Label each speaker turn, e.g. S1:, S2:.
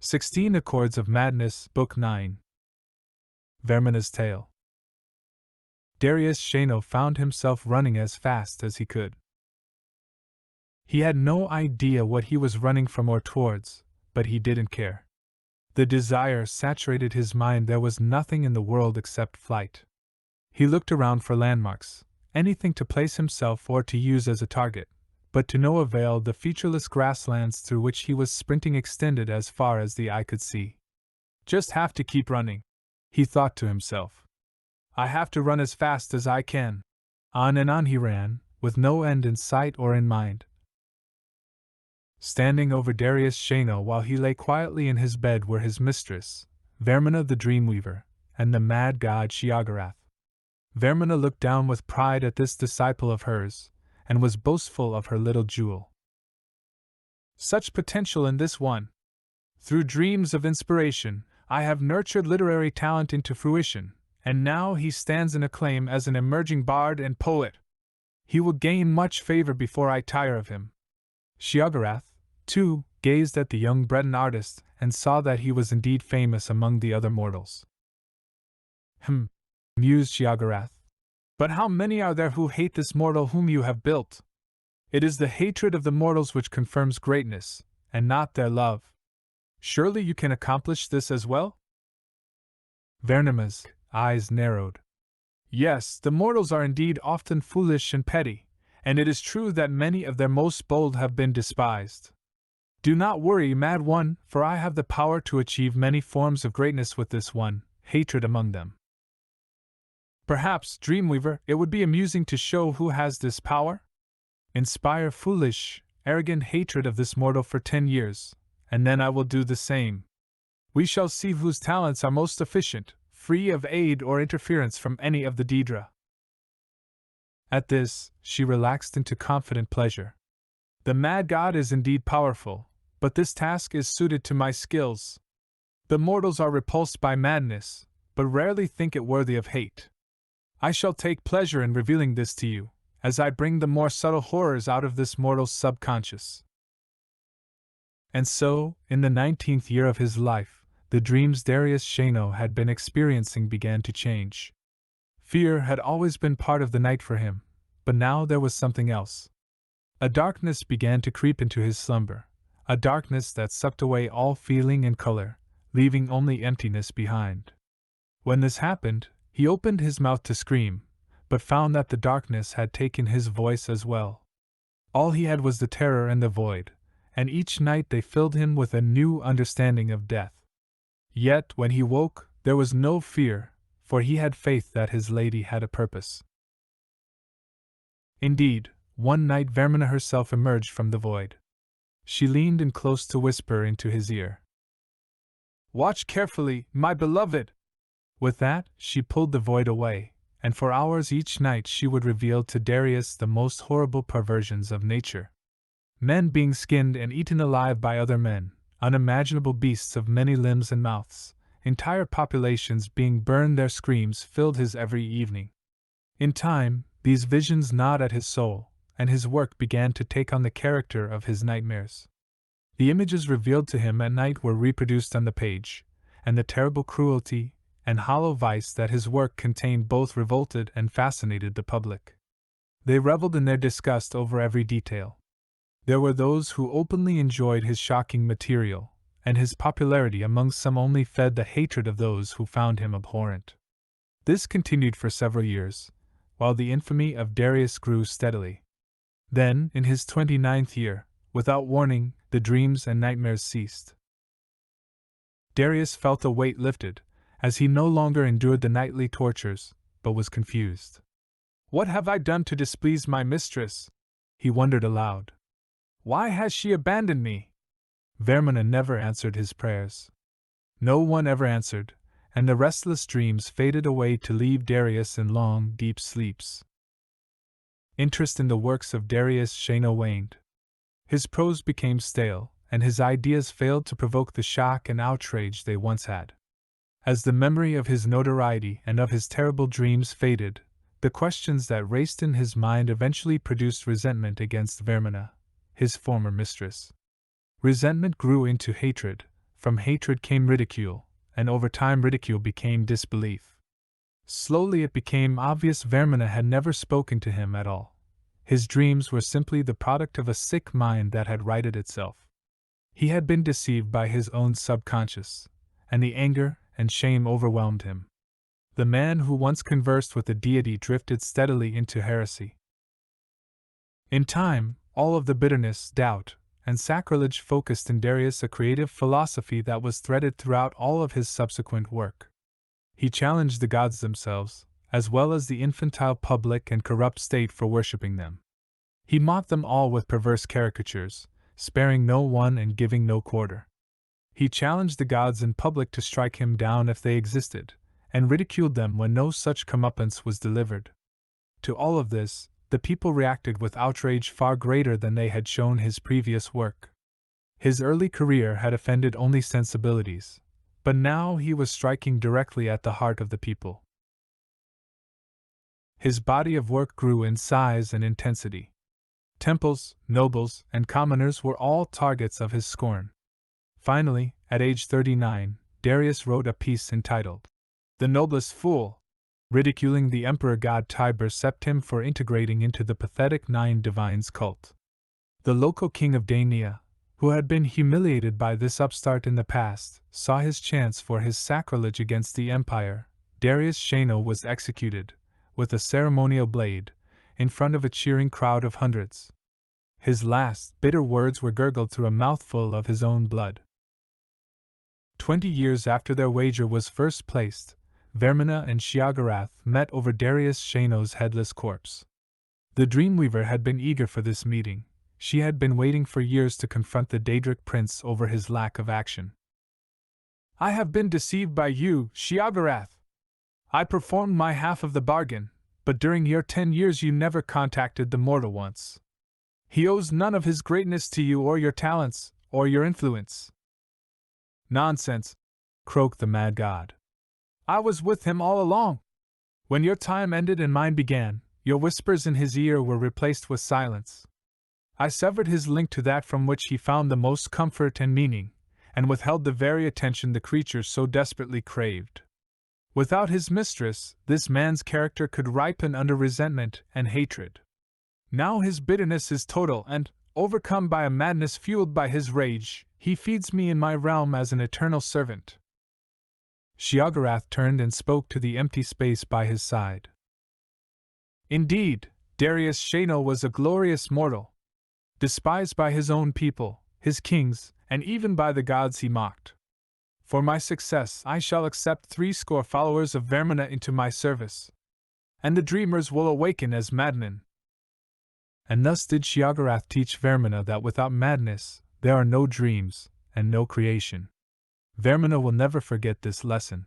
S1: 16 Accords of Madness, Book 9. Vaermina's Tale. Darius Shano found himself running as fast as he could. He had no idea what he was running from or towards, but he didn't care. The desire saturated his mind. There was nothing in the world except flight. He looked around for landmarks, anything to place himself or to use as a target, but to no avail. The featureless grasslands through which he was sprinting extended as far as the eye could see. Just have to keep running, he thought to himself. I have to run as fast as I can. On and on he ran, with no end in sight or in mind. Standing over Darius Shano while he lay quietly in his bed were his mistress, Vaermina the Dreamweaver, and the mad god Sheogorath. Vaermina looked down with pride at this disciple of hers, and was boastful of her little jewel. Such potential in this one! Through dreams of inspiration, I have nurtured literary talent into fruition, and now he stands in acclaim as an emerging bard and poet. He will gain much favor before I tire of him. Sheogorath, too, gazed at the young Breton artist and saw that he was indeed famous among the other mortals. Mused Sheogorath. But how many are there who hate this mortal whom you have built? It is the hatred of the mortals which confirms greatness, and not their love. Surely you can accomplish this as well? Vaermina's eyes narrowed. Yes, the mortals are indeed often foolish and petty, and it is true that many of their most bold have been despised. Do not worry, mad one, for I have the power to achieve many forms of greatness with this one, hatred among them. Perhaps, Dreamweaver, it would be amusing to show who has this power? Inspire foolish, arrogant hatred of this mortal for 10 years, and then I will do the same. We shall see whose talents are most efficient, free of aid or interference from any of the Daedra. At this, she relaxed into confident pleasure. The mad god is indeed powerful, but this task is suited to my skills. The mortals are repulsed by madness, but rarely think it worthy of hate. I shall take pleasure in revealing this to you, as I bring the more subtle horrors out of this mortal's subconscious. And so, in the 19th year of his life, the dreams Darius Shano had been experiencing began to change. Fear had always been part of the night for him, but now there was something else. A darkness began to creep into his slumber, a darkness that sucked away all feeling and color, leaving only emptiness behind. When this happened, he opened his mouth to scream, but found that the darkness had taken his voice as well. All he had was the terror and the void, and each night they filled him with a new understanding of death. Yet when he woke, there was no fear, for he had faith that his lady had a purpose. Indeed, one night Vaermina herself emerged from the void. She leaned in close to whisper into his ear. "Watch carefully, my beloved!" With that, she pulled the void away, and for hours each night she would reveal to Darius the most horrible perversions of nature. Men being skinned and eaten alive by other men, unimaginable beasts of many limbs and mouths, entire populations being burned. Their screams filled his every evening. In time, these visions gnawed at his soul, and his work began to take on the character of his nightmares. The images revealed to him at night were reproduced on the page, and the terrible cruelty and hollow vice that his work contained both revolted and fascinated the public. They reveled in their disgust over every detail. There were those who openly enjoyed his shocking material, and his popularity among some only fed the hatred of those who found him abhorrent. This continued for several years, while the infamy of Darius grew steadily. Then, in his 29th year, without warning, the dreams and nightmares ceased. Darius felt a weight lifted, as he no longer endured the nightly tortures, but was confused. "What have I done to displease my mistress?" he wondered aloud. "Why has she abandoned me?" Vaermina never answered his prayers. No one ever answered, and the restless dreams faded away to leave Darius in long, deep sleeps. Interest in the works of Darius Shano waned. His prose became stale, and his ideas failed to provoke the shock and outrage they once had. As the memory of his notoriety and of his terrible dreams faded, the questions that raced in his mind eventually produced resentment against Vaermina, his former mistress. Resentment grew into hatred, from hatred came ridicule, and over time ridicule became disbelief. Slowly it became obvious Vaermina had never spoken to him at all. His dreams were simply the product of a sick mind that had righted itself. He had been deceived by his own subconscious, and the anger and shame overwhelmed him. The man who once conversed with the deity drifted steadily into heresy. In time, all of the bitterness, doubt, and sacrilege focused in Darius a creative philosophy that was threaded throughout all of his subsequent work. He challenged the gods themselves, as well as the infantile public and corrupt state for worshipping them. He mocked them all with perverse caricatures, sparing no one and giving no quarter. He challenged the gods in public to strike him down if they existed, and ridiculed them when no such comeuppance was delivered. To all of this, the people reacted with outrage far greater than they had shown his previous work. His early career had offended only sensibilities, but now he was striking directly at the heart of the people. His body of work grew in size and intensity. Temples, nobles, and commoners were all targets of his scorn. Finally, at age 39, Darius wrote a piece entitled, "The Noblest Fool," ridiculing the emperor god Tiber Septim for integrating into the pathetic Nine Divines cult. The local king of Daenia, who had been humiliated by this upstart in the past, saw his chance for his sacrilege against the empire. Darius Shano was executed, with a ceremonial blade, in front of a cheering crowd of hundreds. His last, bitter words were gurgled through a mouthful of his own blood. 20 years after their wager was first placed, Vaermina and Sheogorath met over Darius Shano's headless corpse. The Dreamweaver had been eager for this meeting. She had been waiting for years to confront the Daedric Prince over his lack of action. "I have been deceived by you, Sheogorath. I performed my half of the bargain, but during your 10 years you never contacted the mortal once. He owes none of his greatness to you or your talents, or your influence." "Nonsense," croaked the mad god. "I was with him all along. When your time ended and mine began, your whispers in his ear were replaced with silence. I severed his link to that from which he found the most comfort and meaning, and withheld the very attention the creature so desperately craved. Without his mistress, this man's character could ripen under resentment and hatred. Now his bitterness is total and, overcome by a madness fueled by his rage, he feeds me in my realm as an eternal servant." Sheogorath turned and spoke to the empty space by his side. "Indeed, Darius Shano was a glorious mortal. Despised by his own people, his kings, and even by the gods he mocked. For my success I shall accept 80 followers of Vaermina into my service. And the dreamers will awaken as madmen." And thus did Sheogorath teach Vaermina that without madness, there are no dreams, and no creation. Vaermina will never forget this lesson.